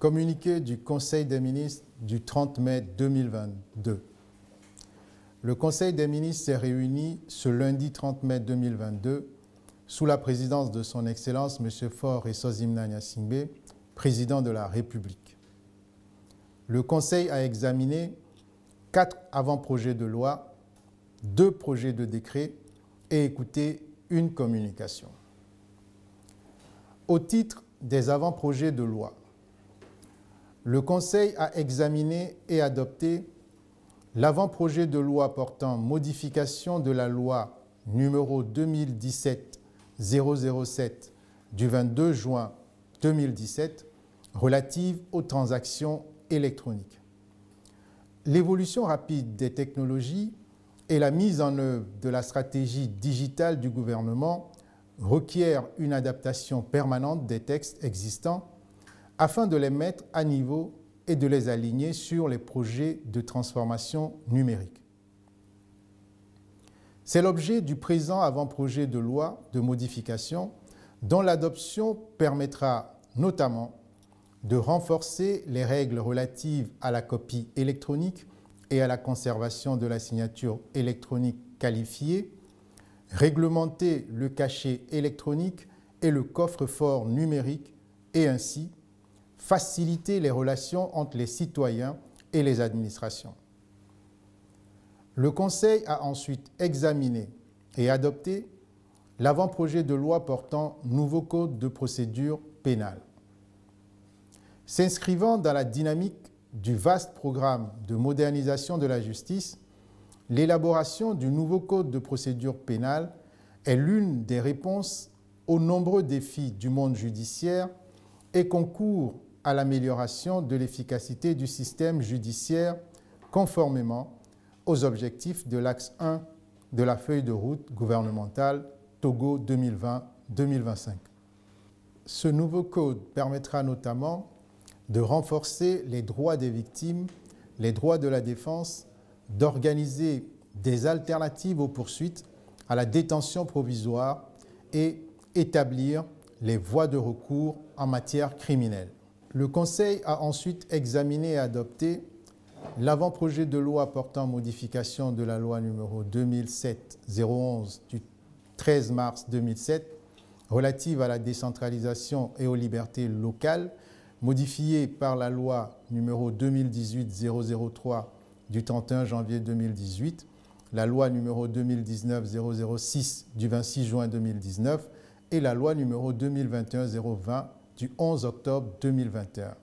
Communiqué du Conseil des ministres du 30 mai 2022. Le Conseil des ministres s'est réuni ce lundi 30 mai 2022 sous la présidence de son Excellence M. Faure Esozimna Gnassingbé, président de la République. Le Conseil a examiné 4 avant-projets de loi, 2 projets de décret et écouté une communication. Au titre des avant-projets de loi, le Conseil a examiné et adopté l'avant-projet de loi portant modification de la loi numéro 2017-007 du 22 juin 2017 relative aux transactions électroniques. L'évolution rapide des technologies et la mise en œuvre de la stratégie digitale du gouvernement requièrent une adaptation permanente des textes existants afin de les mettre à niveau et de les aligner sur les projets de transformation numérique. C'est l'objet du présent avant-projet de loi de modification dont l'adoption permettra notamment de renforcer les règles relatives à la copie électronique et à la conservation de la signature électronique qualifiée, réglementer le cachet électronique et le coffre-fort numérique et ainsi faciliter les relations entre les citoyens et les administrations. Le Conseil a ensuite examiné et adopté l'avant-projet de loi portant nouveau code de procédure pénale. S'inscrivant dans la dynamique du vaste programme de modernisation de la justice, l'élaboration du nouveau code de procédure pénale est l'une des réponses aux nombreux défis du monde judiciaire et concourt à l'amélioration de l'efficacité du système judiciaire conformément aux objectifs de l'axe 1 de la feuille de route gouvernementale Togo 2020-2025. Ce nouveau code permettra notamment de renforcer les droits des victimes, les droits de la défense, d'organiser des alternatives aux poursuites, à la détention provisoire et établir les voies de recours en matière criminelle. Le Conseil a ensuite examiné et adopté l'avant-projet de loi portant modification de la loi numéro 2007-011 du 13 mars 2007 relative à la décentralisation et aux libertés locales, modifiée par la loi numéro 2018-003 du 31 janvier 2018, la loi numéro 2019-006 du 26 juin 2019 et la loi numéro 2021-020 du 11 octobre 2021.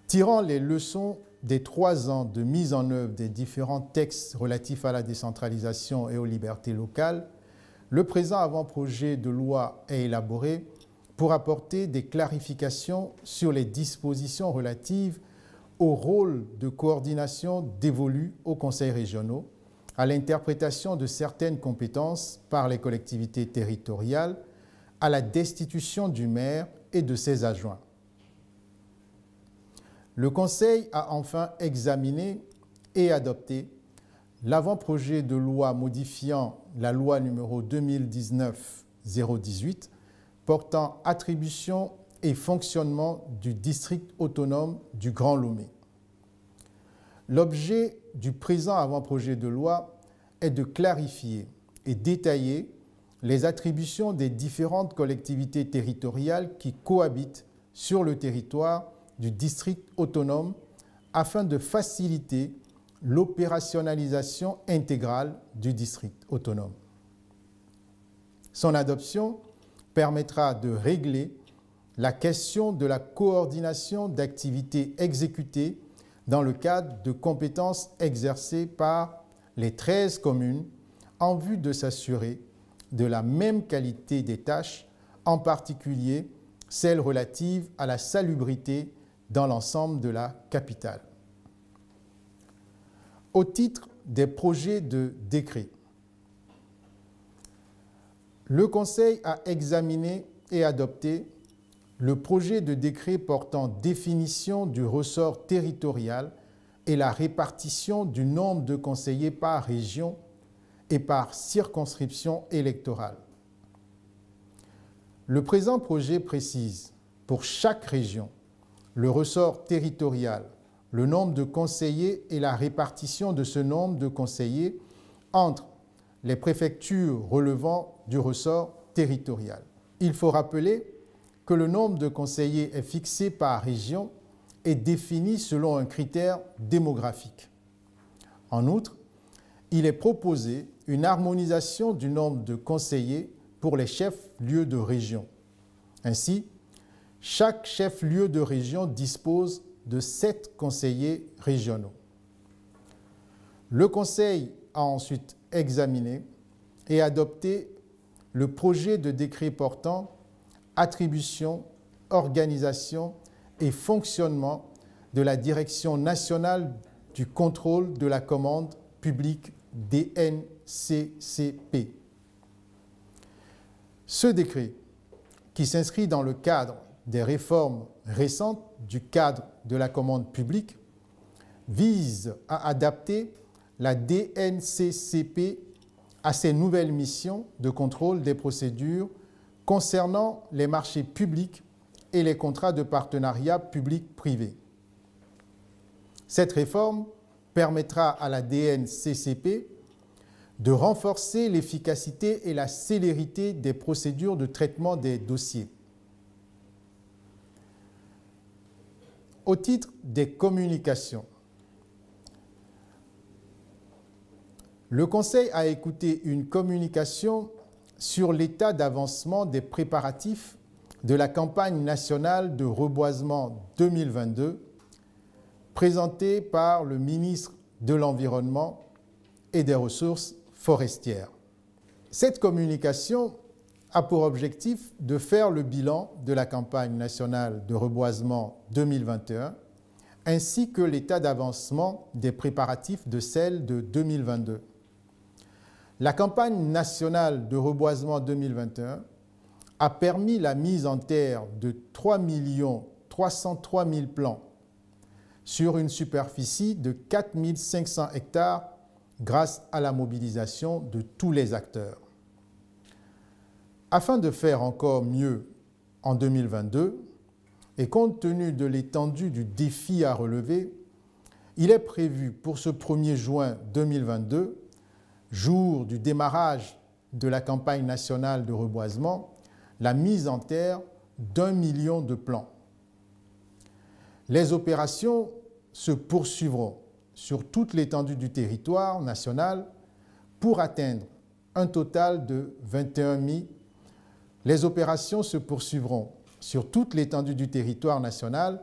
Tirant les leçons des 3 ans de mise en œuvre des différents textes relatifs à la décentralisation et aux libertés locales, le présent avant-projet de loi est élaboré pour apporter des clarifications sur les dispositions relatives au rôle de coordination dévolu aux conseils régionaux, à l'interprétation de certaines compétences par les collectivités territoriales, à la destitution du maire et de ses adjoints. Le Conseil a enfin examiné et adopté l'avant-projet de loi modifiant la loi numéro 2019-018 portant attribution et fonctionnement du district autonome du Grand Lomé. L'objet du présent avant-projet de loi est de clarifier et détailler les attributions des différentes collectivités territoriales qui cohabitent sur le territoire du district autonome afin de faciliter l'opérationnalisation intégrale du district autonome. Son adoption permettra de régler la question de la coordination d'activités exécutées dans le cadre de compétences exercées par les 13 communes en vue de s'assurer de la même qualité des tâches, en particulier celles relatives à la salubrité dans l'ensemble de la capitale. Au titre des projets de décret, le Conseil a examiné et adopté le projet de décret portant définition du ressort territorial et la répartition du nombre de conseillers par région et par circonscription électorale. Le présent projet précise, pour chaque région, le ressort territorial, le nombre de conseillers et la répartition de ce nombre de conseillers entre les préfectures relevant du ressort territorial. Il faut rappeler que le nombre de conseillers est fixé par région et défini selon un critère démographique. En outre, il est proposé une harmonisation du nombre de conseillers pour les chefs-lieux de région. Ainsi, chaque chef-lieu de région dispose de 7 conseillers régionaux. Le Conseil a ensuite examiné et adopté le projet de décret portant attribution, organisation et fonctionnement de la Direction nationale du contrôle de la commande publique DNCCP. Ce décret, qui s'inscrit dans le cadre des réformes récentes du cadre de la commande publique, vise à adapter la DNCCP à ses nouvelles missions de contrôle des procédures concernant les marchés publics et les contrats de partenariat public-privé. Cette réforme permettra à la DNCCP de renforcer l'efficacité et la célérité des procédures de traitement des dossiers. Au titre des communications, le Conseil a écouté une communication sur l'état d'avancement des préparatifs de la campagne nationale de reboisement 2022 présentée par le ministre de l'Environnement et des Ressources forestières. Cette communication a pour objectif de faire le bilan de la campagne nationale de reboisement 2021 ainsi que l'état d'avancement des préparatifs de celle de 2022. La campagne nationale de reboisement 2021 a permis la mise en terre de 3 303 000 plants sur une superficie de 4 500 hectares grâce à la mobilisation de tous les acteurs. Afin de faire encore mieux en 2022, et compte tenu de l'étendue du défi à relever, il est prévu pour ce 1er juin 2022, jour du démarrage de la campagne nationale de reboisement, la mise en terre d'1 million de plants. Les opérations se poursuivront sur toute l'étendue du territoire national pour atteindre un total de 21 000. Les opérations se poursuivront sur toute l'étendue du territoire national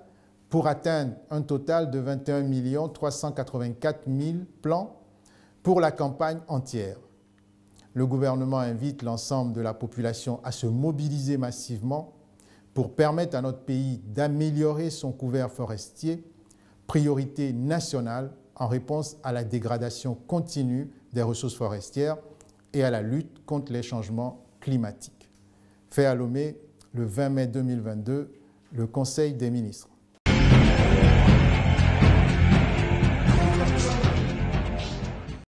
pour atteindre un total de 21 384 000 plants pour la campagne entière. Le gouvernement invite l'ensemble de la population à se mobiliser massivement pour permettre à notre pays d'améliorer son couvert forestier, priorité nationale en réponse à la dégradation continue des ressources forestières et à la lutte contre les changements climatiques. Fait à Lomé, le 20 mai 2022, le Conseil des ministres.